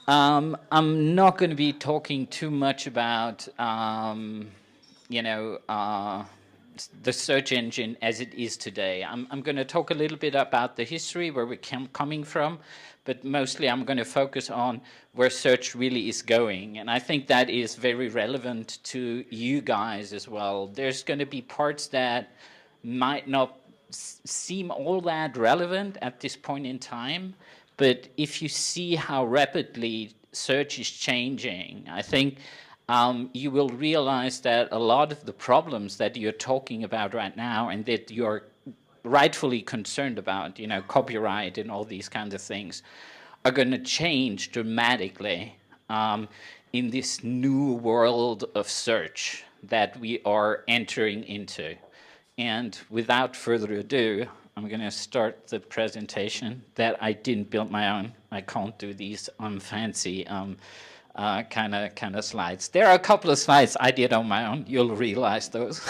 I'm not going to be talking too much about, you know, the search engine as it is today. I'm going to talk a little bit about the history, where we're coming from, but mostly I'm going to focus on where search really is going. And I think that is very relevant to you guys as well. There's going to be parts that might not seem all that relevant at this point in time, but if you see how rapidly search is changing, I think you will realize that a lot of the problems that you're talking about right now and that you're rightfully concerned about, you know, copyright and all these kinds of things, are going to change dramatically in this new world of search that we are entering into. And without further ado, I'm going to start the presentation that I didn't build my own. I can't do these fancy kind of slides. There are a couple of slides I did on my own. You'll realize those.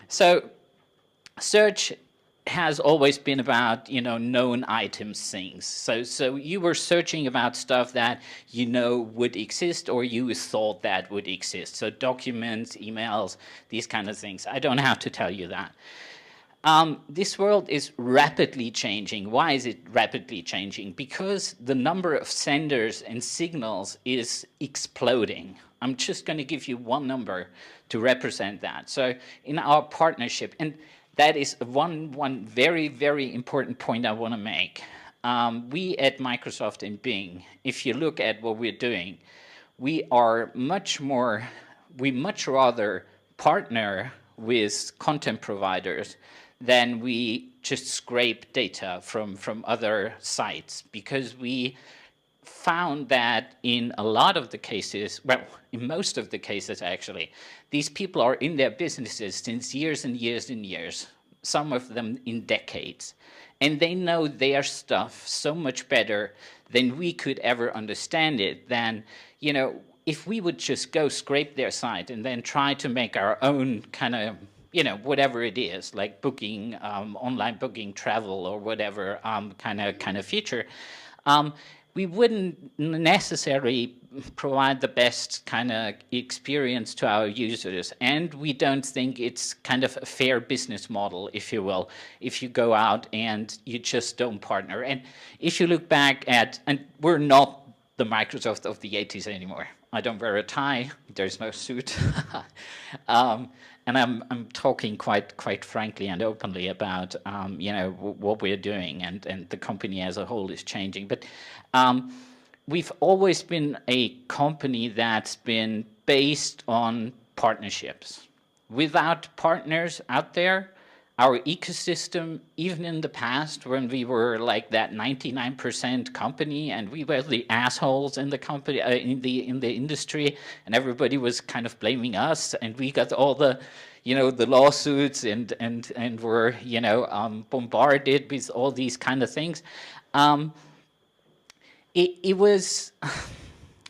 So search has always been about, you know, known items, things. So you were searching about stuff that you know would exist or you thought that would exist. So documents, emails, these kind of things. I don't have to tell you that. This world is rapidly changing. Why is it rapidly changing? Because the number of senders and signals is exploding. I'm just going to give you one number to represent that. So in our partnership, and that is one very, very important point I want to make. We at Microsoft and Bing, if you look at what we're doing, we much rather partner with content providers than we just scrape data from other sites, because we found that in a lot of the cases, well, in most of the cases actually, these people are in their businesses since years and years and years, some of them in decades, and they know their stuff so much better than we could ever understand it. Than, you know, if we would just go scrape their site and then try to make our own kind of, you know, whatever it is, like booking, online booking, travel, or whatever kind of feature, we wouldn't necessarily provide the best kind of experience to our users. And we don't think it's kind of a fair business model, if you will, if you go out and you just don't partner. And if you look back at, and we're not the Microsoft of the 80s anymore. I don't wear a tie, there's no suit. And I'm talking quite frankly and openly about you know, what we're doing, and the company as a whole is changing. But we've always been a company that's been based on partnerships. Without partners out there, our ecosystem, even in the past when we were like that 99% company and we were the assholes in the company, in the industry, and everybody was kind of blaming us, and we got all the, you know, the lawsuits and were, you know, bombarded with all these kind of things. It was,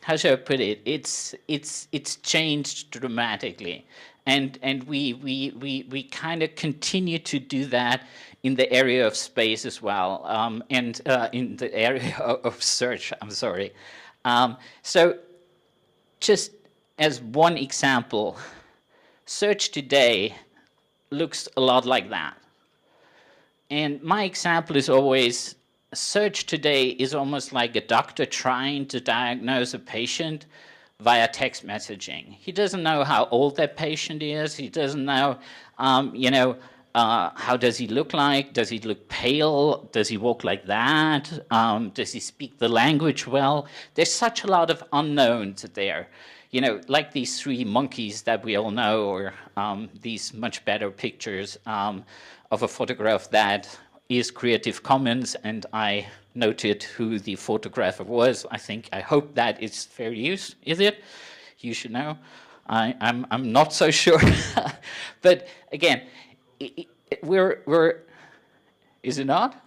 how should I put it? It's changed dramatically. And we kind of continue to do that in the area of space as well, and in the area of search, I'm sorry. So just as one example, search today looks a lot like that. And my example is always, search today is almost like a doctor trying to diagnose a patient via text messaging. He doesn't know how old that patient is. He doesn't know, you know, how does he look like? Does he look pale? Does he walk like that? Does he speak the language well? There's such a lot of unknowns there. You know, like these three monkeys that we all know, or these much better pictures of a photograph that is Creative Commons, and I noted who the photographer was. I hope that is fair use. Is it? You should know. I'm not so sure. But again, we're is it not?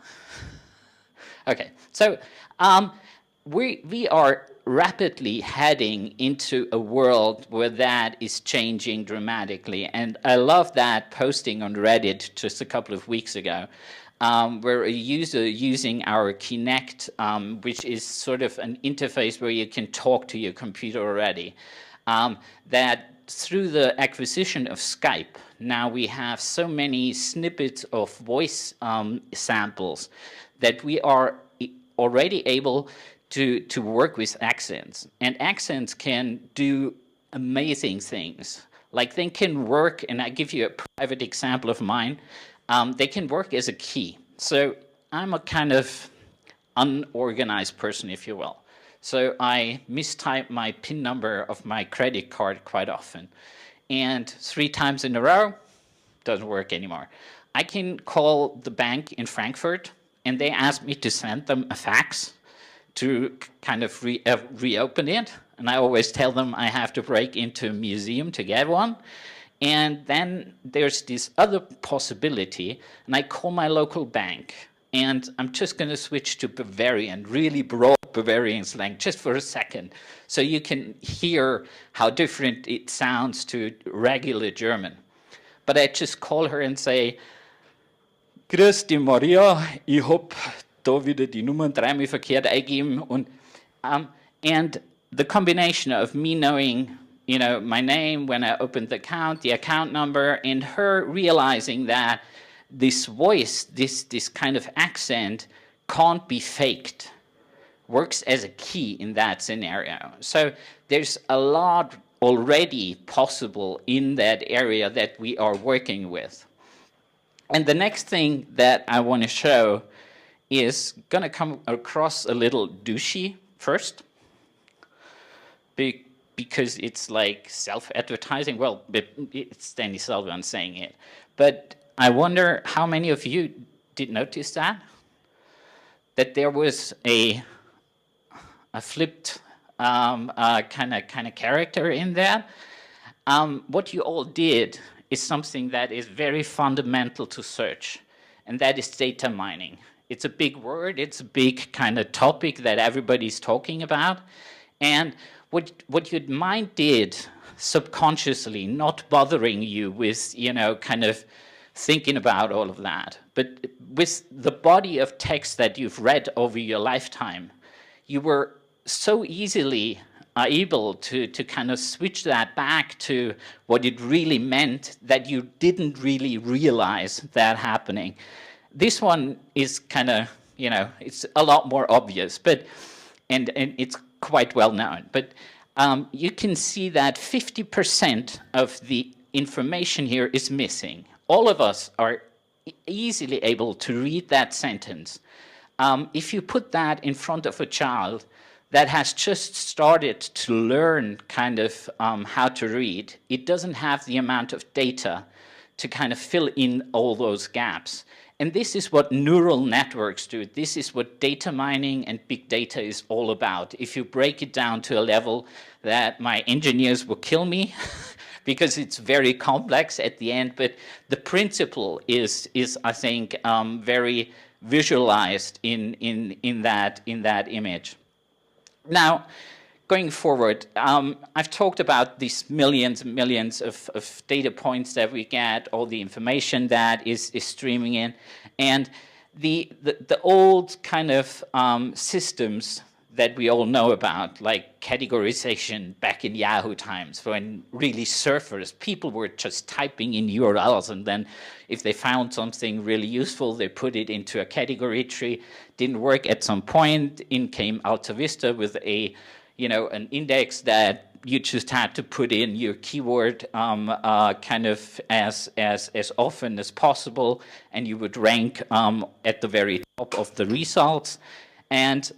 Okay. So we are rapidly heading into a world where that is changing dramatically, and I love that posting on Reddit just a couple of weeks ago. where a user using our Kinect, which is sort of an interface where you can talk to your computer already, that through the acquisition of Skype, now we have so many snippets of voice samples that we are already able to work with accents. And accents can do amazing things. Like they can work, and I give you a private example of mine, they can work as a key. So I'm a kind of unorganized person, if you will. So I mistype my PIN number of my credit card quite often. And 3 times in a row, doesn't work anymore. I can call the bank in Frankfurt, and they ask me to send them a fax to kind of reopen it. And I always tell them I have to break into a museum to get one. And then there's this other possibility, and I call my local bank, and I'm just going to switch to Bavarian, really broad Bavarian slang, just for a second, so you can hear how different it sounds to regular German. But I just call her and say, Grüß dich Maria, ich hab da wieder die Nummern dreimal verkehrt eingeben. And the combination of me knowing, you know, my name when I opened the account number, and her realizing that this voice, this kind of accent can't be faked, works as a key in that scenario. So there's a lot already possible in that area that we are working with. And the next thing that I want to show is going to come across a little douchey first, because it's like self-advertising. Well, it's Danny Sullivan saying it. But I wonder how many of you did notice that there was a flipped kind of character in there. What you all did is something that is very fundamental to search, and that is data mining. It's a big word, it's a big kind of topic that everybody's talking about, and what your mind did subconsciously, not bothering you with, you know, kind of thinking about all of that, but with the body of text that you've read over your lifetime, you were so easily able to kind of switch that back to what it really meant that you didn't really realize that happening. This one is kind of, you know, it's a lot more obvious, but and it's quite well known. But you can see that 50% of the information here is missing. All of us are easily able to read that sentence. If you put that in front of a child that has just started to learn kind of how to read, it doesn't have the amount of data to kind of fill in all those gaps. And this is what neural networks do. This is what data mining and big data is all about. If you break it down to a level that my engineers will kill me because it's very complex at the end, but the principle is I think, very visualized in that image. Now, going forward, I've talked about these millions and millions of data points that we get, all the information that is streaming in, and the old kind of systems that we all know about, like categorization back in Yahoo times, when really surfers, people were just typing in URLs, and then if they found something really useful, they put it into a category tree. Didn't work at some point. In came Alta Vista with a, you know, an index that you just had to put in your keyword kind of as often as possible, and you would rank at the very top of the results. And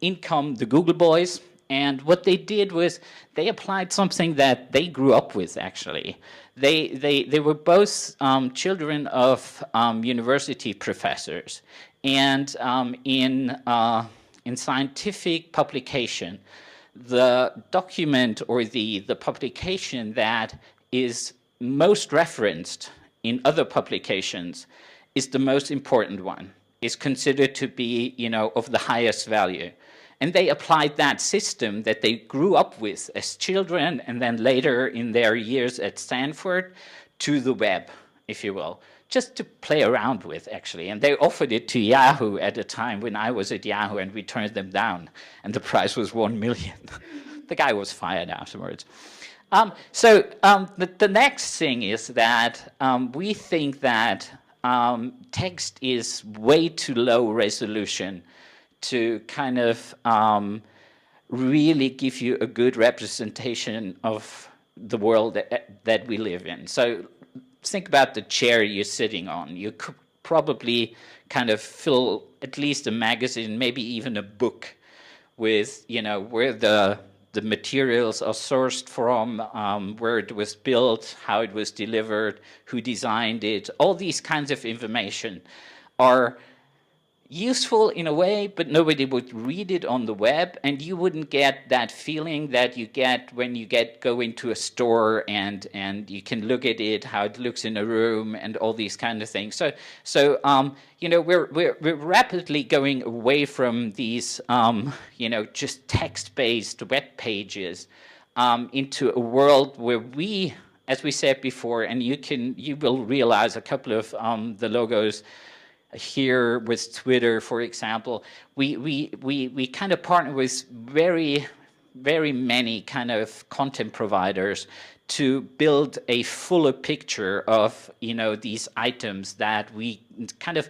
in come the Google boys, and what they did was they applied something that they grew up with, actually. They were both children of university professors, and in scientific publication, the document or the publication that is most referenced in other publications is the most important one, is considered to be, you know, of the highest value. And they applied that system that they grew up with as children and then later in their years at Stanford to the web, if you will, just to play around with, actually. And they offered it to Yahoo at a time when I was at Yahoo, and we turned them down, and the price was 1 million. The guy was fired afterwards. The next thing is that we think that text is way too low resolution to kind of really give you a good representation of the world that we live in. So think about the chair you're sitting on. You could probably kind of fill at least a magazine, maybe even a book, with, you know, where the materials are sourced from, where it was built, how it was delivered, who designed it. All these kinds of information are useful in a way, but nobody would read it on the web, and you wouldn't get that feeling that you get when you go into a store and you can look at it, how it looks in a room, and all these kind of things. So you know, we're rapidly going away from these you know, just text-based web pages into a world where we, as we said before, and you will realize a couple of the logos here with Twitter, for example, we kind of partner with very many kind of content providers to build a fuller picture of, you know, these items that we kind of,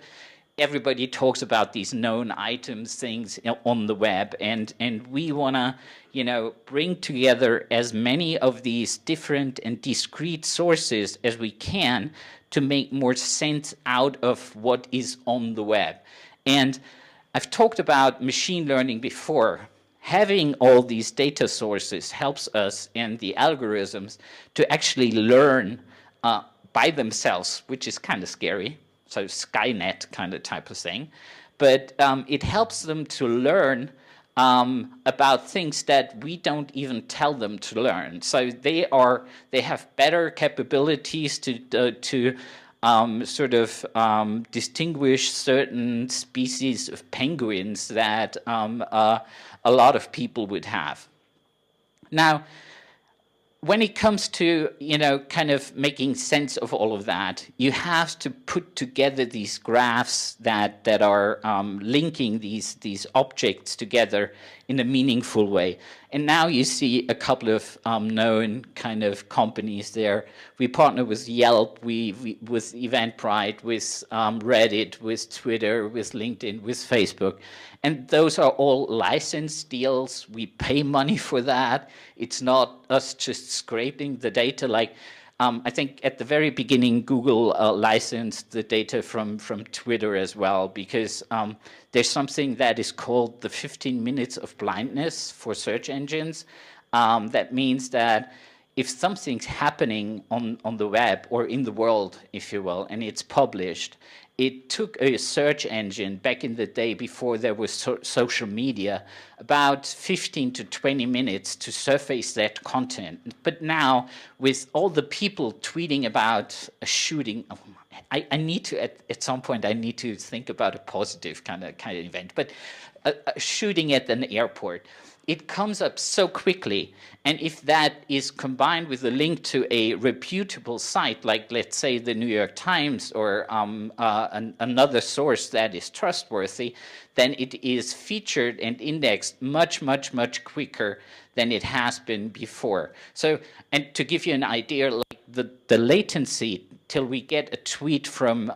everybody talks about these known items, things on the web, and we want to, you know, bring together as many of these different and discrete sources as we can to make more sense out of what is on the web. And I've talked about machine learning before. Having all these data sources helps us and the algorithms to actually learn by themselves, which is kind of scary. So Skynet kind of type of thing. But it helps them to learn about things that we don't even tell them to learn. So they have better capabilities to sort of distinguish certain species of penguins that a lot of people would have. Now, when it comes to, you know, kind of making sense of all of that, you have to put together these graphs that are linking these objects together in a meaningful way. And now you see a couple of known kind of companies there. We partner with Yelp, with Eventbrite, with Reddit, with Twitter, with LinkedIn, with Facebook. And those are all license deals. We pay money for that. It's not us just scraping the data. Like, I think at the very beginning, Google licensed the data from Twitter as well, because there's something that is called the 15 minutes of blindness for search engines. That means that if something's happening on the web or in the world, if you will, and it's published, it took a search engine back in the day before there was social media about 15 to 20 minutes to surface that content. But now, with all the people tweeting about a shooting, I need to, at some point, I need to think about a positive kind of event, but a shooting at an airport, it comes up so quickly. And if that is combined with a link to a reputable site, like let's say the New York Times or another source that is trustworthy, then it is featured and indexed much quicker than it has been before. So, and to give you an idea, like the latency till we get a tweet from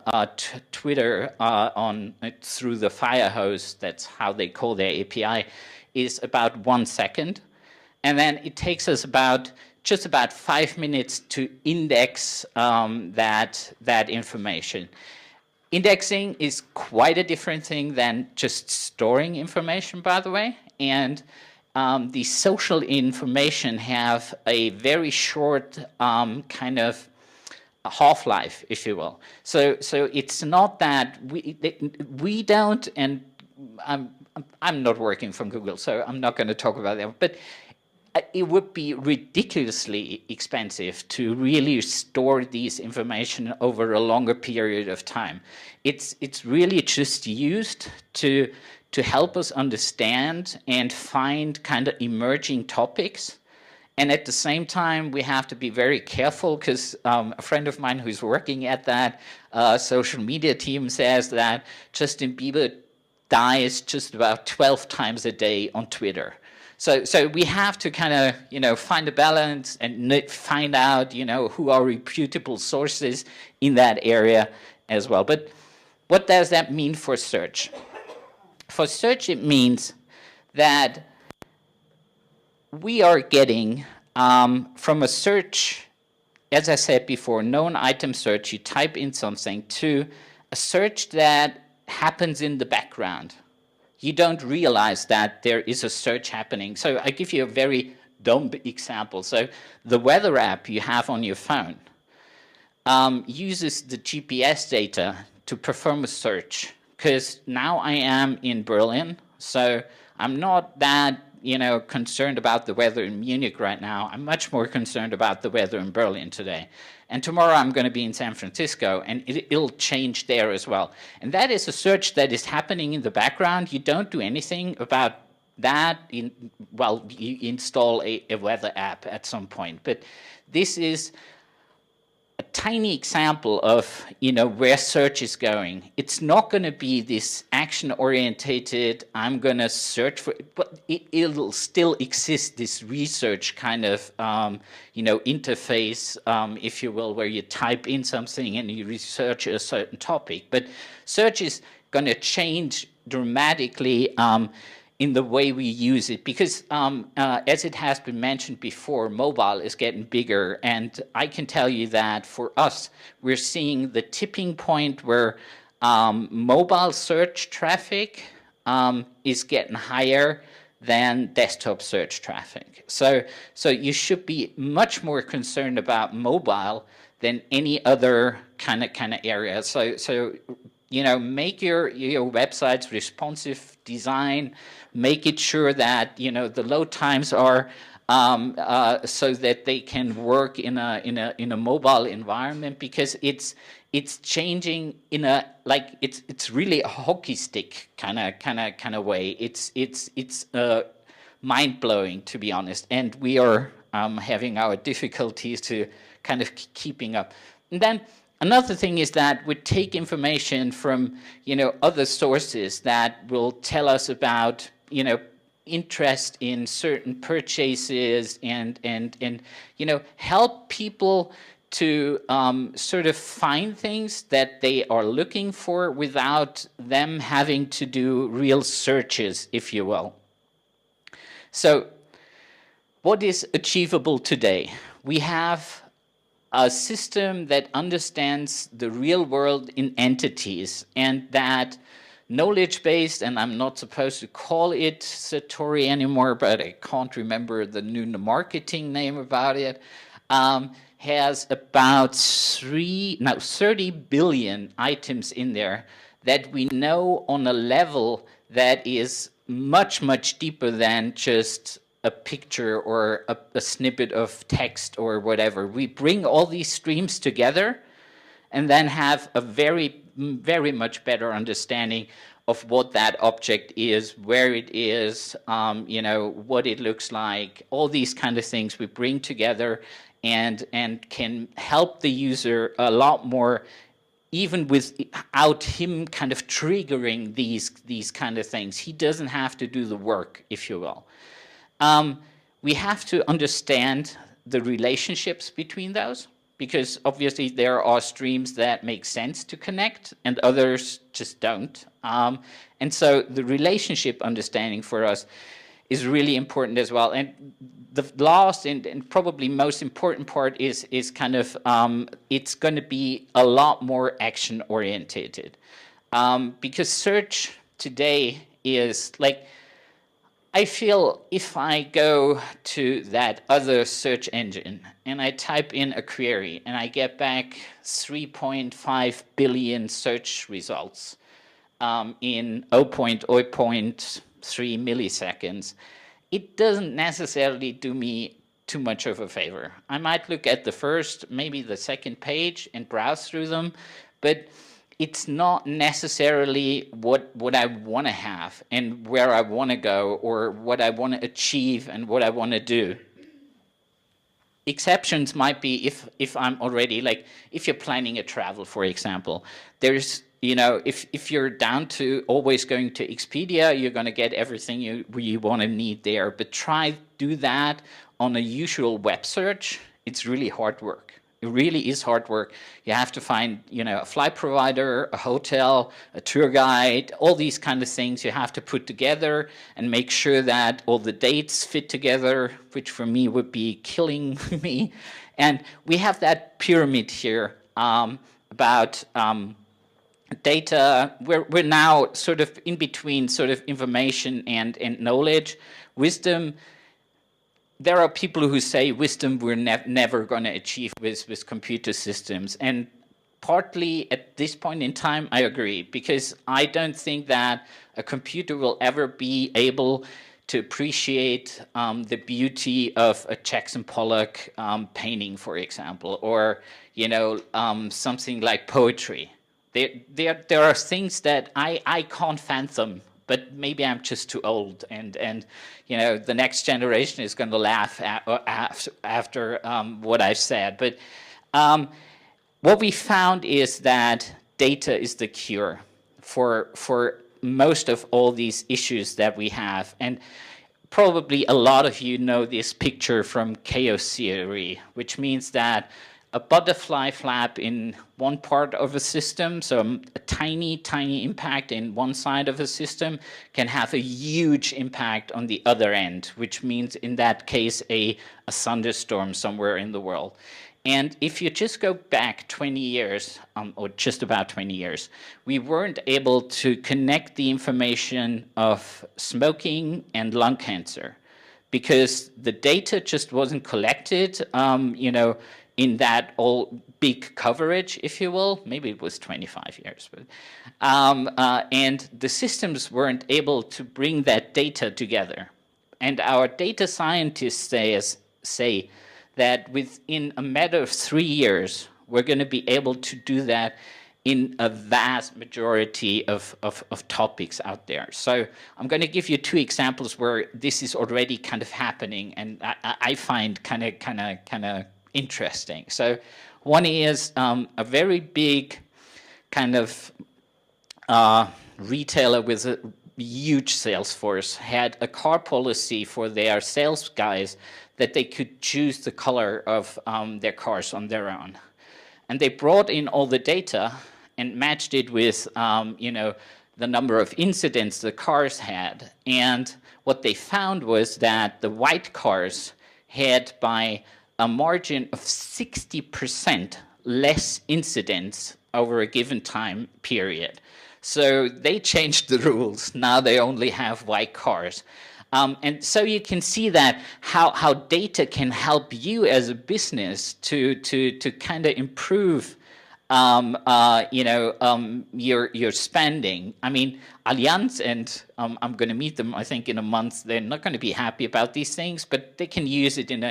Twitter through the Firehose, that's how they call their API, is about 1 second. And then it takes us just about 5 minutes to index that information. Indexing is quite a different thing than just storing information, by the way. And the social information have a very short kind of half-life, if you will. So it's not that we don't, and I'm not working from Google, so I'm not going to talk about that. But it would be ridiculously expensive to really store these information over a longer period of time. It's really just used to help us understand and find kind of emerging topics. And at the same time, we have to be very careful because a friend of mine who's working at that social media team says that Justin Bieber dies just about 12 times a day on Twitter. So we have to kind of, find a balance and find out, who are reputable sources in that area as well. But what does that mean for search? For search, it means that we are getting from a search, as I said before, known item search, you type in something, to a search that happens in the background. You don't realize that there is a search happening. So I give you a very dumb example. So the weather app you have on your phone uses the GPS data to perform a search, because now I am in Berlin, so I'm not that concerned about the weather in Munich right now. I'm much more concerned about the weather in Berlin today. And tomorrow I'm going to be in San Francisco, and it'll change there as well. And that is a search that is happening in the background. You don't do anything about that. You install a weather app at some point. But this is a tiny example of where search is going. It's not going to be this action-orientated, I'm going to search for it, but it'll still exist, this research kind of interface, if you will, where you type in something and you research a certain topic. But search is going to change dramatically in the way we use it, because as it has been mentioned before, mobile is getting bigger, and I can tell you that for us, we're seeing the tipping point where mobile search traffic is getting higher than desktop search traffic. So you should be much more concerned about mobile than any other kind of area. So make your websites responsive design, make it sure that the load times are so that they can work in a mobile environment, because it's changing in a it's really a hockey stick kind of way. It's mind blowing, to be honest, and we are having our difficulties to kind of keeping up. And then another thing is that we take information from other sources that will tell us about interest in certain purchases, and help people to sort of find things that they are looking for without them having to do real searches, if you will. So what is achievable today? We have a system that understands the real world in entities, and that knowledge-based, and I'm not supposed to call it Satori anymore, but I can't remember the new marketing name about it, has about 30 billion items in there that we know on a level that is much, much deeper than just a picture or a snippet of text or whatever. We bring all these streams together and then have a very, very much better understanding of what that object is, where it is, what it looks like, all these kind of things we bring together, and can help the user a lot more, even without him kind of triggering these kind of things. He doesn't have to do the work, if you will. We have to understand the relationships between those, because obviously there are streams that make sense to connect and others just don't. And so the relationship understanding for us is really important as well. And the last and probably most important part is kind of, it's going to be a lot more action orientated. Because search today is like, I feel if I go to that other search engine and I type in a query and I get back 3.5 billion search results in 0.3 milliseconds, it doesn't necessarily do me too much of a favor. I might look at the first, maybe the second page and browse through them, but it's not necessarily what I want to have and where I want to go or what I want to achieve and what I want to do. exceptions might be if I'm already, like, if you're planning a travel, for example, there's, you know, if you're down to always going to Expedia, you're going to get everything you want to need there. But try do that on a usual web search. It's really hard work. It really is hard work. You have to find, you know, a flight provider, a hotel, a tour guide, all these kind of things you have to put together and make sure that all the dates fit together, which for me would be killing me. And we have that pyramid here about data. We're now sort of in between sort of information and knowledge. Wisdom, there are people who say wisdom we're never going to achieve with computer systems. And partly at this point in time, I agree, because I don't think that a computer will ever be able to appreciate the beauty of a Jackson Pollock painting, for example, or, you know, something like poetry. There are things that I can't fathom, but maybe I'm just too old, and you know, the next generation is going to laugh after what I've said. But what we found is that data is the cure for most of all these issues that we have. And probably a lot of you know this picture from chaos theory, which means that a butterfly flap in one part of a system, so a tiny, tiny impact in one side of a system can have a huge impact on the other end, which means in that case a thunderstorm somewhere in the world. And if you just go back 20 years, or just about 20 years, we weren't able to connect the information of smoking and lung cancer because the data just wasn't collected, you know, in that all big coverage, if you will. Maybe it was 25 years. But, and the systems weren't able to bring that data together. And our data scientists say that within a matter of 3 years, we're going to be able to do that in a vast majority of topics out there. So I'm going to give you 2 examples where this is already kind of happening, and I find kind of interesting. So one is a very big kind of retailer with a huge sales force had a car policy for their sales guys that they could choose the color of their cars on their own. And they brought in all the data and matched it with you know, the number of incidents the cars had. And what they found was that the white cars had by a margin of 60% less incidents over a given time period. So they changed the rules. Now they only have white cars. And so you can see that how data can help you as a business to kind of improve you know, your spending. I mean, Allianz, and I'm going to meet them, I think, in a month. They're not going to be happy about these things, but they can use it in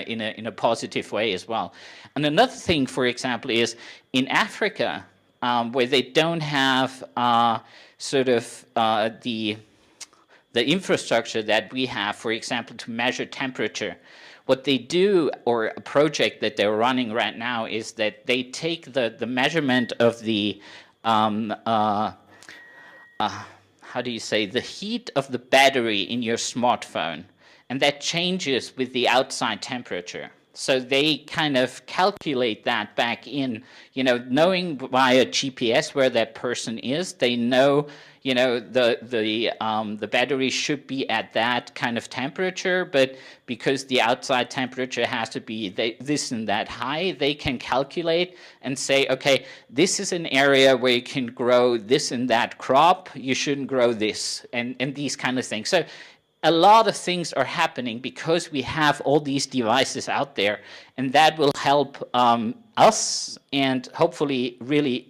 a positive way as well. And another thing, for example, is in Africa, where they don't have sort of the infrastructure that we have, for example, to measure temperature. What they do, or a project that they're running right now, is that they take the measurement of the, how do you say, the heat of the battery in your smartphone, and that changes with the outside temperature. So they kind of calculate that back in, you know, knowing via GPS where that person is. They know, you know, the battery should be at that kind of temperature, but because the outside temperature has to be this and that high, they can calculate and say, okay, this is an area where you can grow this and that crop. You shouldn't grow this, and these kind of things. So a lot of things are happening because we have all these devices out there, and that will help us and hopefully really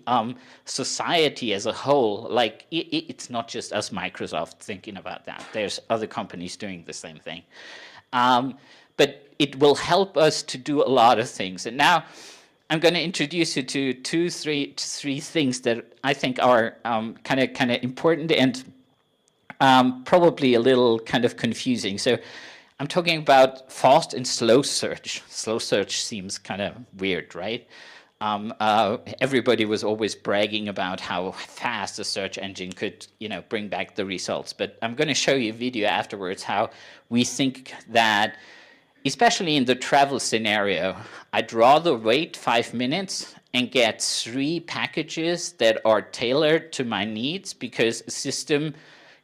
society as a whole. Like it's not just us, Microsoft, thinking about that. There's other companies doing the same thing. But it will help us to do a lot of things. And now I'm going to introduce you to three things that I think are kind of important and probably a little kind of confusing. So I'm talking about fast and slow search. Slow search seems kind of weird, right? Everybody was always bragging about how fast a search engine could, bring back the results. But I'm going to show you a video afterwards how we think that, especially in the travel scenario, I'd rather wait 5 minutes and get 3 packages that are tailored to my needs because the system,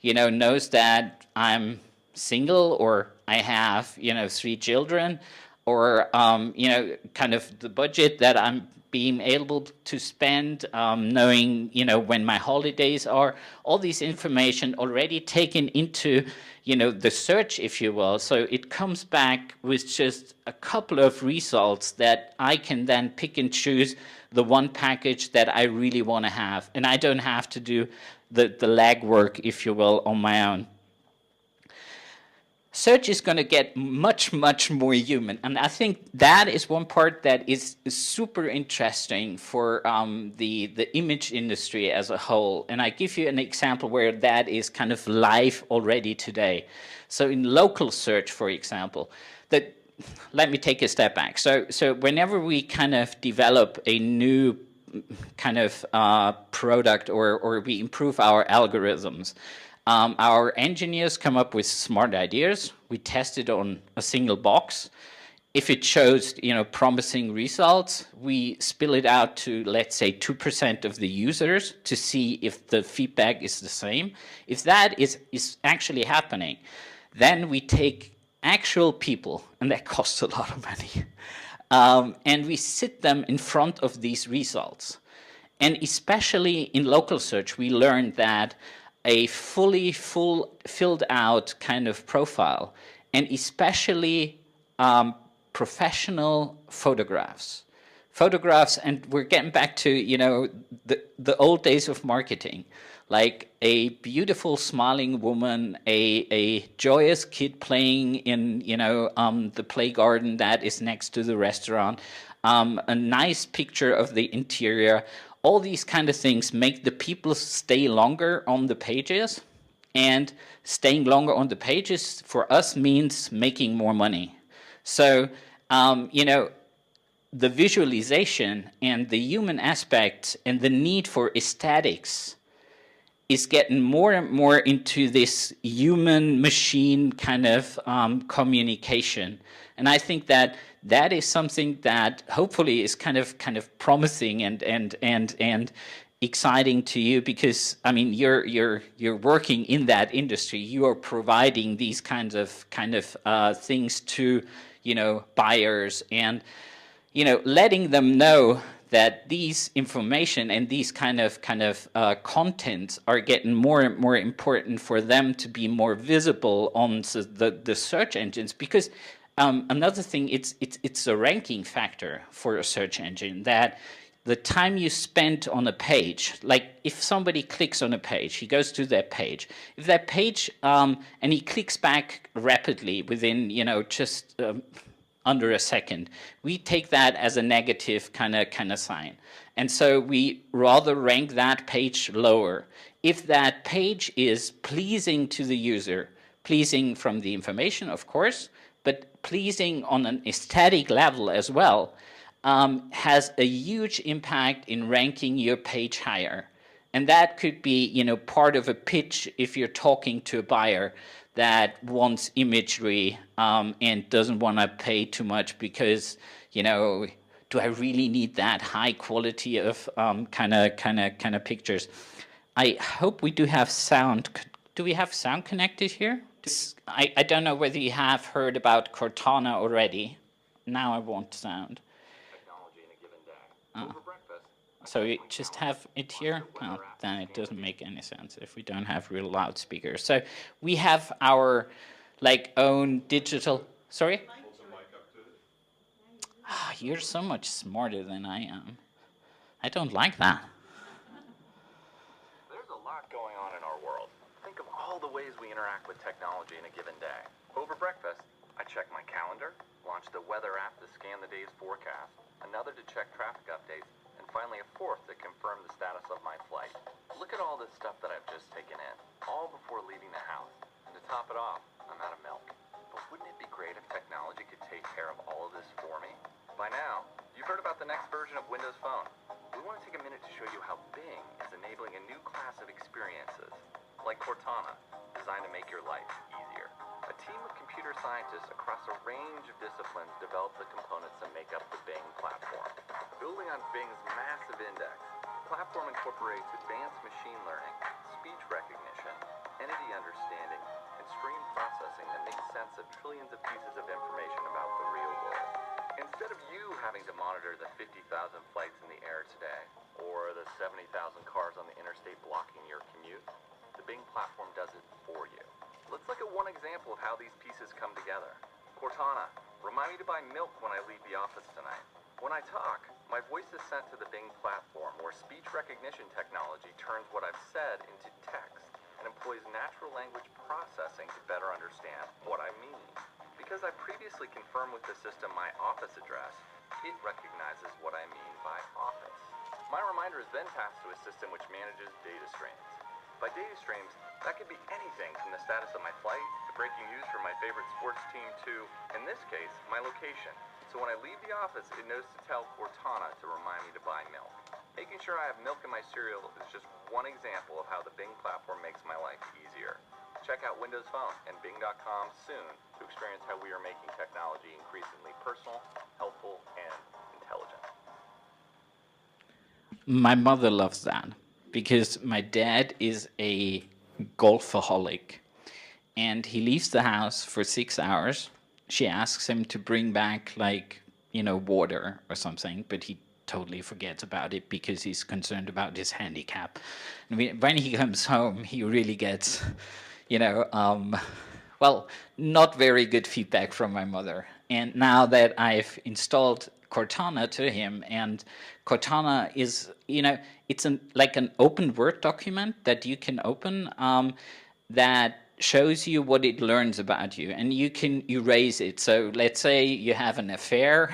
knows that I'm single or I have, 3 children, or, kind of the budget that I'm being able to spend, knowing, when my holidays are, all these information already taken into, the search, if you will. So it comes back with just a couple of results that I can then pick and choose the one package that I really want to have. And I don't have to do the legwork, if you will, on my own. Search is going to get much, much more human. And I think that is one part that is super interesting for the image industry as a whole. And I give you an example where that is kind of live already today. So in local search, for example, let me take a step back. So whenever we kind of develop a new kind of product or we improve our algorithms, our engineers come up with smart ideas. We test it on a single box. If it shows, promising results, we spill it out to, let's say, 2% of the users to see if the feedback is the same. If that is actually happening, then we take actual people, and that costs a lot of money, and we sit them in front of these results. And especially in local search, we learned that a filled out kind of profile, and especially professional photographs, and we're getting back to the old days of marketing, like a beautiful smiling woman, a joyous kid playing in the play garden that is next to the restaurant, a nice picture of the interior. All these kind of things make the people stay longer on the pages, and staying longer on the pages for us means making more money. So, the visualization and the human aspect and the need for aesthetics is getting more and more into this human-machine kind of communication. And I think that is something that hopefully is kind of promising and exciting to you, because I mean you're working in that industry. You are providing these kinds of things to buyers, and letting them know that these information and these kind of contents are getting more and more important for them to be more visible on the search engines. Because another thing, it's a ranking factor for a search engine, that the time you spend on a page, like if somebody clicks on a page, he goes to that page. If that page, and he clicks back rapidly within, just under a second, we take that as a negative kind of sign. And so we rather rank that page lower. If that page is pleasing to the user, pleasing from the information, of course, but pleasing on an aesthetic level as well, has a huge impact in ranking your page higher. And that could be, part of a pitch if you're talking to a buyer that wants imagery and doesn't want to pay too much because, do I really need that high quality of kind of pictures? I hope we do have sound. Do we have sound connected here? I don't know whether you have heard about Cortana already. Now I want sound. Technology in a given day. Over breakfast. So you just have it here? Well, then it doesn't make any sense if we don't have real loudspeakers. So we have our own digital. Sorry? You're so much smarter than I am. I don't like that. There's a lot going on in our world. Think of all the ways we interact with technology in a given day. Over breakfast, I check my calendar, launch the weather app to scan the day's forecast, another to check traffic updates, and finally a fourth to confirm the status of my flight. Look at all this stuff that I've just taken in, all before leaving the house. And to top it off, I'm out of milk. But wouldn't it be great if technology could take care of all of this for me? By now, you've heard about the next version of Windows Phone. We want to take a minute to show you how Bing is enabling a new class of experiences, like Cortana, designed to make your life easier. A team of computer scientists across a range of disciplines developed the components that make up the Bing platform. Building on Bing's massive index, the platform incorporates advanced machine learning, speech recognition, entity understanding, and stream processing that makes sense of trillions of pieces of information about the real world. Instead of you having to monitor the 50,000 flights in the air today, or the 70,000 cars on the interstate blocking your commute, the Bing platform does it for you. Let's look at one example of how these pieces come together. Cortana, remind me to buy milk when I leave the office tonight. When I talk, my voice is sent to the Bing platform, where speech recognition technology turns what I've said into text and employs natural language processing to better understand what I mean. Because I previously confirmed with the system my office address, it recognizes what I mean by office. My reminder is then passed to a system which manages data streams. By data streams, that could be anything from the status of my flight, to breaking news from my favorite sports team, to, in this case, my location. So when I leave the office, it knows to tell Cortana to remind me to buy milk. Making sure I have milk in my cereal is just one example of how the Bing platform makes my life easier. Check out Windows Phone and Bing.com soon to experience how we are making technology increasingly personal, helpful, and intelligent. My mother loves that because my dad is a golfaholic and he leaves the house for 6 hours. She asks him to bring back, like, water or something, but he totally forgets about it because he's concerned about his handicap. And when he comes home, he really gets, not very good feedback from my mother. And now that I've installed Cortana to him, and Cortana is, it's like an open Word document that you can open that shows you what it learns about you, and you can erase it. So let's say you have an affair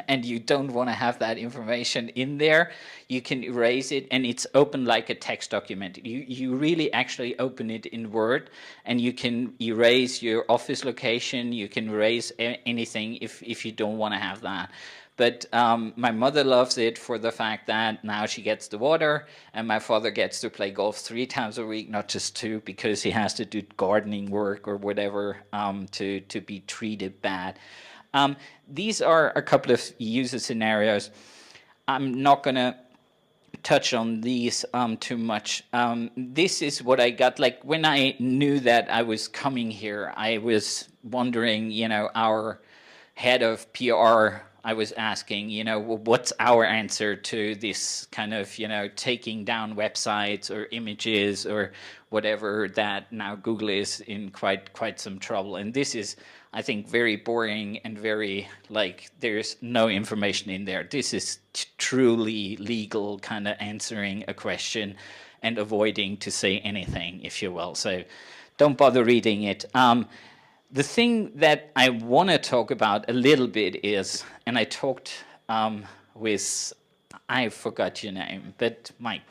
and you don't want to have that information in there, you can erase it, and it's open like a text document. You really actually open it in Word, and you can erase your office location, you can erase anything if you don't want to have that. But my mother loves it for the fact that now she gets the water, and my father gets to play golf 3 times a week, not just 2, because he has to do gardening work or whatever to be treated bad. These are a couple of user scenarios. I'm not going to touch on these too much. This is what I got. Like, when I knew that I was coming here, I was wondering, our head of PR, I was asking, what's our answer to this kind of, taking down websites or images or whatever, that now Google is in quite some trouble. And this is, I think, very boring and very, there's no information in there. This is truly legal, kind of answering a question and avoiding to say anything, if you will. So don't bother reading it. The thing that I want to talk about a little bit is, and I talked with, I forgot your name, but Mike,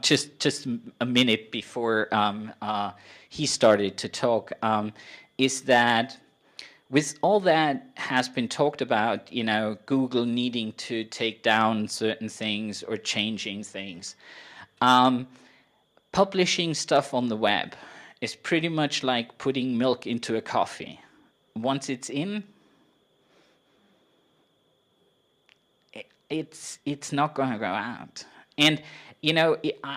just a minute before he started to talk, is that with all that has been talked about, Google needing to take down certain things or changing things, publishing stuff on the web is pretty much like putting milk into a coffee. Once it's in, it's not going to go out. And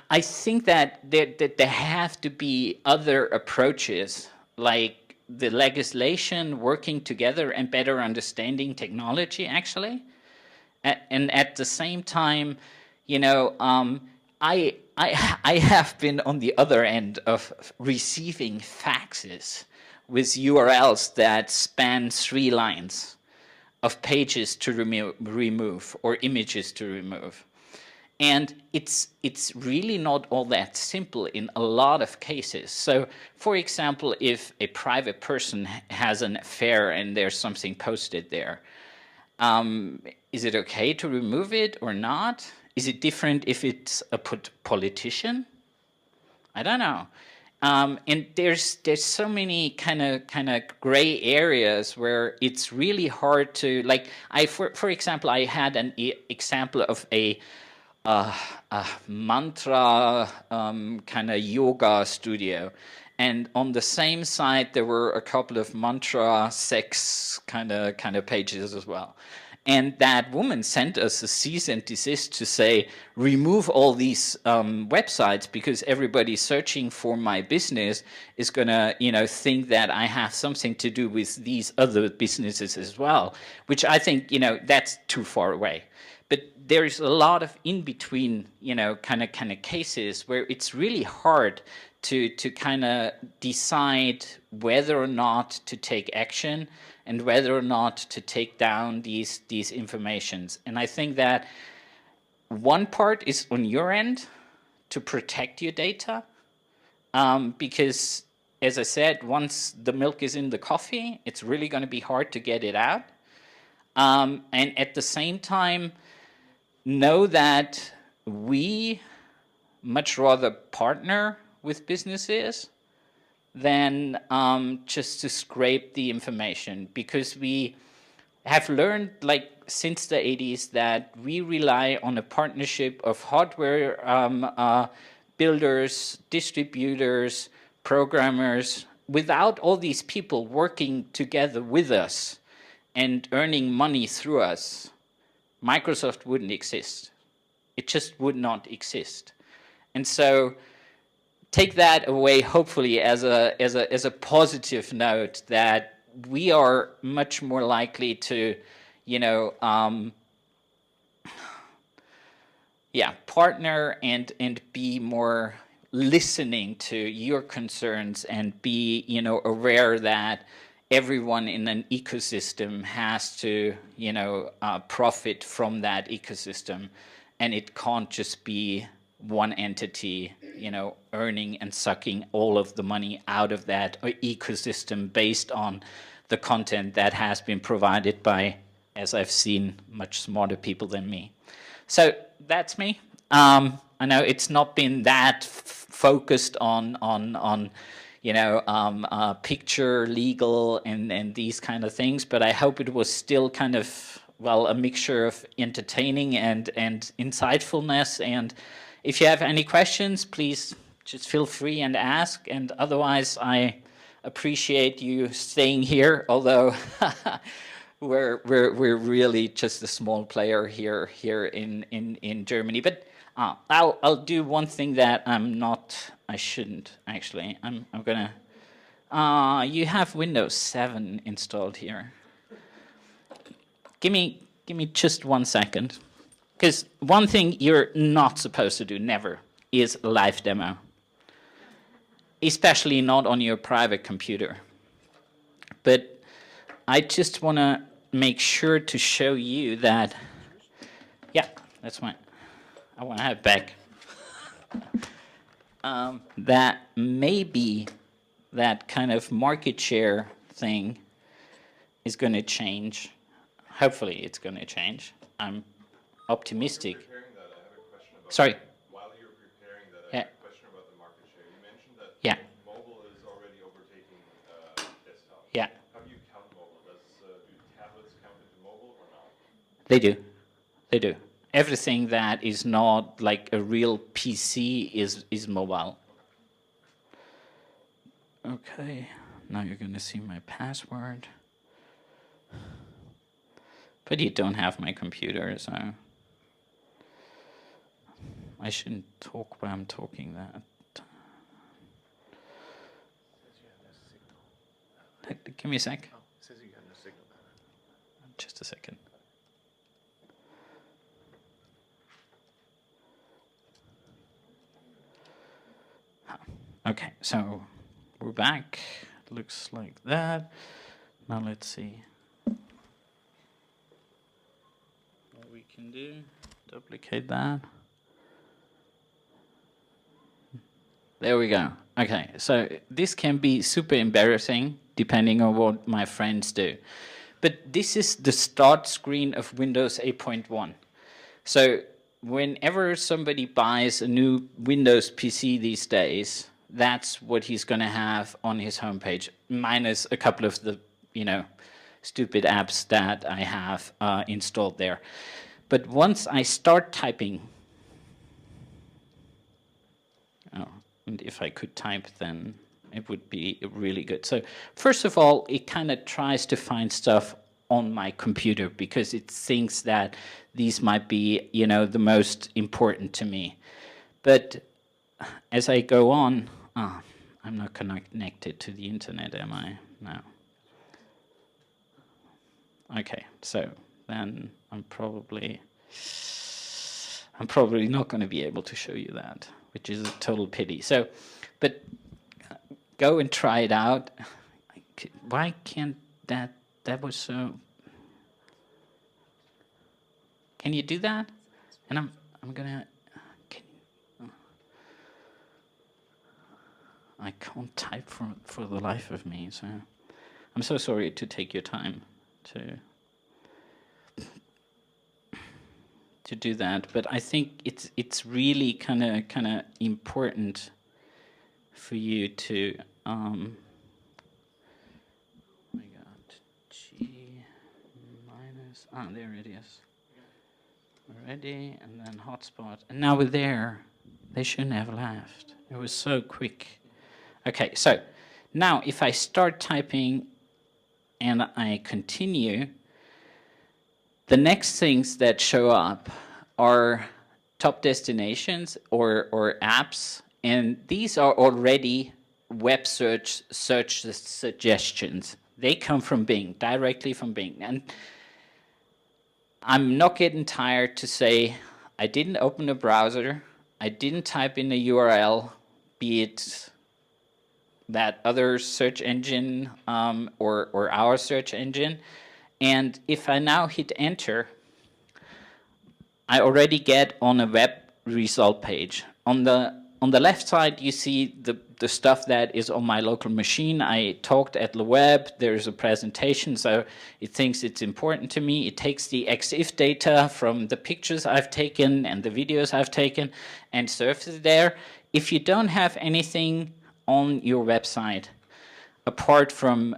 I think that there have to be other approaches, like the legislation working together and better understanding technology, actually. And at the same time, I have been on the other end of receiving faxes with URLs that span 3 lines of pages to remove or images to remove. And it's really not all that simple in a lot of cases. So, for example, if a private person has an affair and there's something posted there, is it okay to remove it or not? Is it different if it's a politician? I don't know. And there's so many kind of gray areas where it's really hard to, like, for example, I had an example of a mantra kind of yoga studio, and on the same site there were a couple of mantra sex kind of pages as well. And that woman sent us a cease and desist to say, remove all these websites, because everybody searching for my business is going to, think that I have something to do with these other businesses as well, which I think, that's too far away. But there's a lot of in-between, kind of cases where it's really hard to kind of decide whether or not to take action and whether or not to take down these informations. And I think that one part is on your end to protect your data, because, as I said, once the milk is in the coffee, it's really going to be hard to get it out. And at the same time, know that we much rather partner with businesses than just to scrape the information, because we have learned, like, since the 80s, that we rely on a partnership of hardware builders, distributors, programmers. Without all these people working together with us and earning money through us, Microsoft wouldn't exist. It just would not exist. And so take that away, hopefully, as a positive note, that we are much more likely to, partner and be more listening to your concerns, and be, aware that everyone in an ecosystem has to, profit from that ecosystem, and it can't just be one entity, earning and sucking all of the money out of that ecosystem based on the content that has been provided by, as I've seen, much smarter people than me. So that's me. I know it's not been that focused on picture, legal, and these kind of things, but I hope it was still kind of, well, a mixture of entertaining and insightfulness. And if you have any questions, please just feel free and ask. And otherwise, I appreciate you staying here, although we're really just a small player here in Germany. But I'll do one thing that I shouldn't actually. I'm gonna. You have Windows 7 installed here. Give me just 1 second. Because one thing you're not supposed to do, never, is a live demo. Especially not on your private computer. But I just want to make sure to show you that, yeah, that's fine. I want to have it back. That maybe that kind of market share thing is going to change. Hopefully it's going to change. I'm optimistic. Sorry. While you're preparing that, I have a question about the market share. You mentioned that mobile is already overtaking desktop. Yeah. How do you count mobile? Do tablets count into mobile or not? They do. They do. Everything that is not like a real PC is mobile. Okay. Now you're going to see my password. But you don't have my computer, so I shouldn't talk while I'm talking that. Give me a sec. Oh, it says you got no signal. Just a second. Okay, so we're back. Looks like that. Now let's see what we can do. Duplicate that. There we go. Okay, so this can be super embarrassing depending on what my friends do. But this is the start screen of Windows 8.1. So whenever somebody buys a new Windows PC these days, that's what he's going to have on his homepage, minus a couple of the, stupid apps that I have installed there. But once I start typing, and if I could type, then it would be really good. So first of all, it kind of tries to find stuff on my computer because it thinks that these might be, the most important to me. But as I go on, I'm not connected to the internet, am I? No. Okay, so then I'm probably not going to be able to show you that, which is a total pity. So, but go and try it out. Why can't that was so... Can you do that? And I'm gonna... I can't type for the life of me, so I'm so sorry to take your time to do that, but I think it's really kind of important for you to I got G minus there it is already, and then hotspot, and now we're there. They shouldn't have left. It was so quick. Okay, so now if I start typing and I continue, the next things that show up are top destinations or apps, and these are already web search suggestions. They come from Bing, directly from Bing. And I'm not getting tired to say, I didn't open a browser, I didn't type in a URL, be it that other search engine or our search engine. And if I now hit enter, I already get on a web result page. On the left side, you see the stuff that is on my local machine. I talked at the web. There's a presentation, so it thinks it's important to me. It takes the EXIF data from the pictures I've taken and the videos I've taken and surfaces there. If you don't have anything on your website, apart from,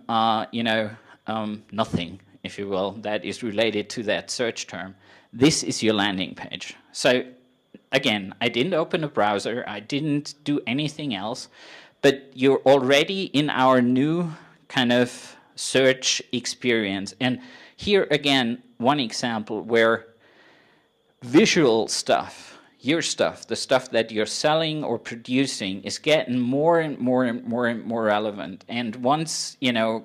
nothing, if you will, that is related to that search term, this is your landing page. So again, I didn't open a browser, I didn't do anything else, but you're already in our new kind of search experience. And here again, one example where visual stuff, your stuff, the stuff that you're selling or producing, is getting more and more and more and more relevant. And once,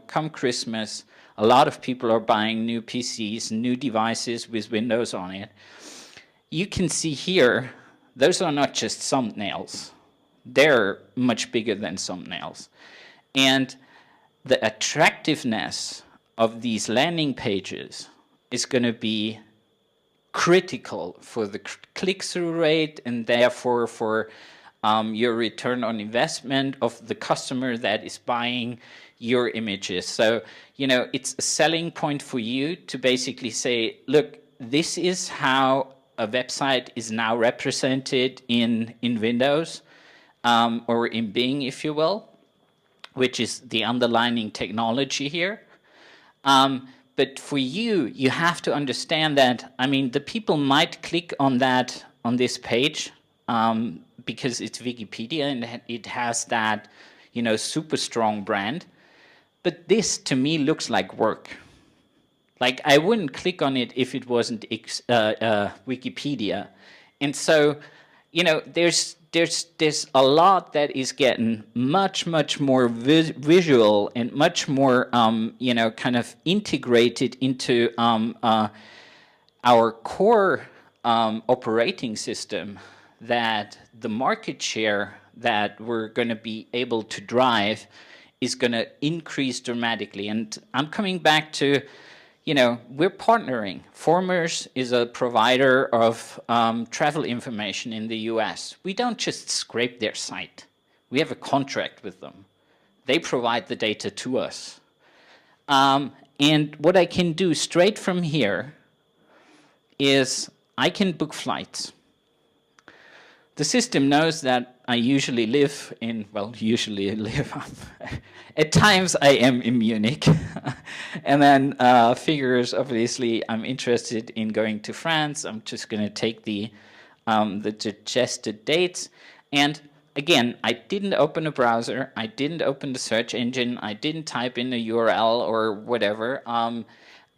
come Christmas, a lot of people are buying new PCs, new devices with Windows on it. You can see here, those are not just thumbnails. They're much bigger than thumbnails. And the attractiveness of these landing pages is going to be critical for the click-through rate, and therefore for your return on investment of the customer that is buying your images. So, it's a selling point for you to basically say, look, this is how a website is now represented in Windows or in Bing, if you will, which is the underlying technology here. But for you, you have to understand that, the people might click on this page because it's Wikipedia and it has that, super strong brand. But this, to me, looks like work. Like, I wouldn't click on it if it wasn't Wikipedia. And so, there's a lot that is getting much, much more visual and much more, kind of integrated into our core operating system, that the market share that we're going to be able to drive is going to increase dramatically. And I'm coming back to, we're partnering. Formers is a provider of travel information in the US. We don't just scrape their site. We have a contract with them. They provide the data to us. And what I can do straight from here is I can book flights. the system knows that I usually live in, well, usually live, at times I am in Munich. And then figures, obviously, I'm interested in going to France. I'm just going to take the suggested dates. And again, I didn't open a browser. I didn't open the search engine. I didn't type in a URL or whatever.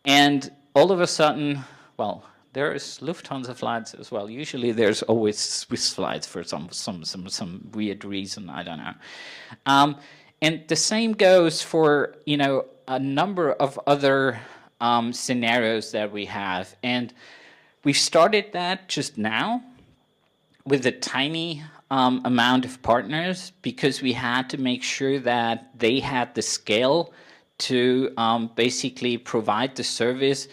And all of a sudden, well, there is Lufthansa flights as well. Usually there's always Swiss flights for some weird reason, I don't know. And the same goes for, you know, a number of other scenarios that we have. And we started that just now with a tiny amount of partners because we had to make sure that they had the scale to basically provide the service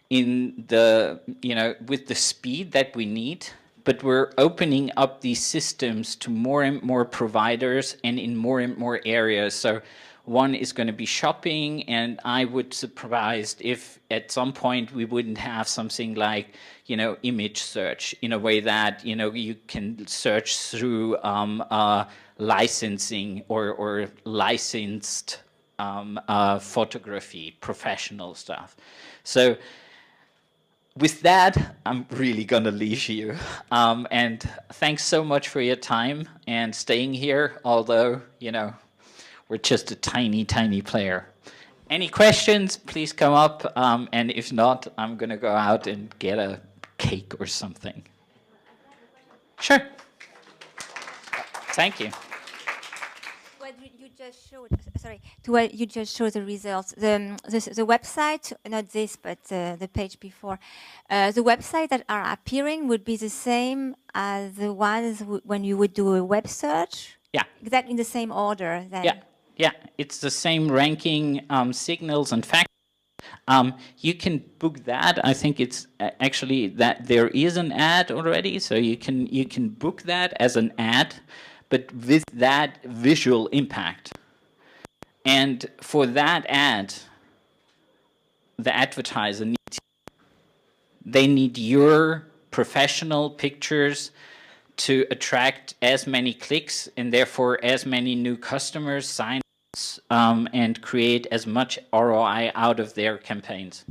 in the, you know, with the speed that we need, but we're opening up these systems to more and more providers and in more and more areas. So one is going to be shopping, and I would be surprised if at some point we wouldn't have something like, you know, image search in a way that, you know, you can search through licensing or licensed photography, professional stuff. So with that, I'm really going to leave you. And thanks so much for your time and staying here, although, you know, we're just a tiny, tiny player. Any questions, please come up. And if not, I'm going to go out and get a cake or something. Sure. Thank you. You just showed, sorry, to what you just showed the results. The website, not this, but the page before, the websites that are appearing would be the same as the ones when you would do a web search? Yeah. Exactly in the same order then? Yeah, yeah. It's the same ranking signals and factors. You can book that. I think it's actually that there is an ad already, so you can book that as an ad, but with that visual impact. And for that ad, the advertiser they need your professional pictures to attract as many clicks and therefore as many new customers, sign-ups, and create as much ROI out of their campaigns.